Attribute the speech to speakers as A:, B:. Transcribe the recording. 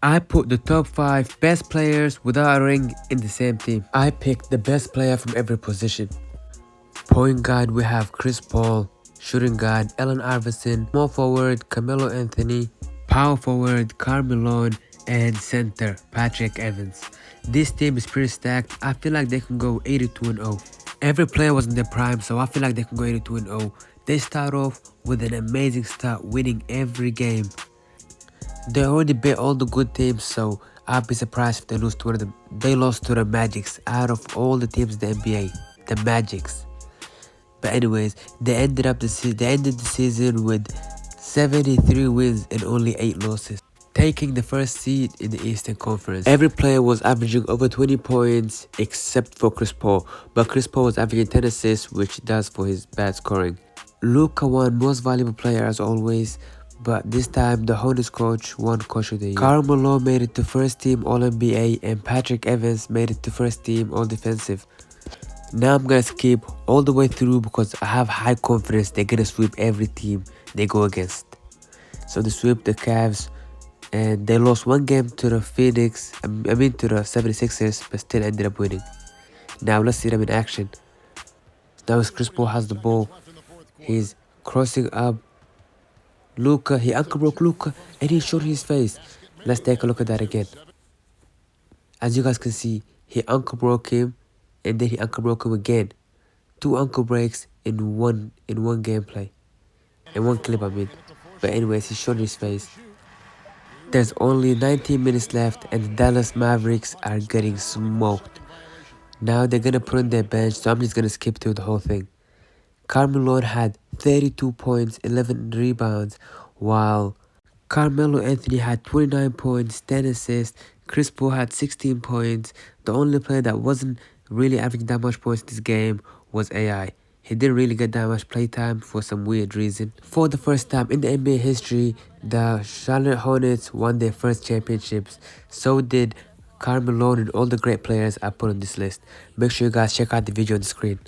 A: I put the top 5 best players without a ring in the same team. I picked the best player from every position. Point guard, we have Chris Paul. Shooting guard, Allen Iverson. Small forward, Carmelo Anthony. Power forward, Carmelo. And center, Patrick Evans. This team is pretty stacked. I feel like they can go 82-0. Every player was in their prime, so I feel like they can go 82-0. They start off with an amazing start, winning every game. They already beat all the good teams, so I'd be surprised if they lose to one of them. They lost to the Magics out of all the teams in the NBA. The Magics. But anyways, they ended the season with 73 wins and only 8 losses, taking the first seed in the Eastern Conference. Every player was averaging over 20 points except for Chris Paul, but Chris Paul was averaging 10 assists, which he does for his bad scoring. Luka won most valuable player as always, but this time the Hornets coach won coach of the year. Carmelo made it to first team All-NBA and Patrick Evans made it to first team All-Defensive. Now I'm gonna skip all the way through because I have high confidence they're gonna sweep every team they go against. So they sweep the Cavs and they lost one game to the to the 76ers, but still ended up winning. Now let's see them in action. Now as Chris Paul has the ball, he's crossing up Luka, he ankle broke Luka and he showed his face. Let's take a look at that again. As you guys can see, he ankle broke him and then he ankle broke him again. 2 ankle breaks in one gameplay. In one clip, I mean. But anyways, he showed his face. There's only 19 minutes left and the Dallas Mavericks are getting smoked. Now they're gonna put on their bench, so I'm just gonna skip through the whole thing. Carmelo had 32 points, 11 rebounds, while Carmelo Anthony had 29 points, 10 assists. Chris Paul had 16 points. The only player that wasn't really averaging that much points this game was AI. He didn't really get that much playtime for some weird reason. For the first time in the NBA history, the Charlotte Hornets won their first championships. So did Carmelo and all the great players I put on this list. Make sure you guys check out the video on the screen.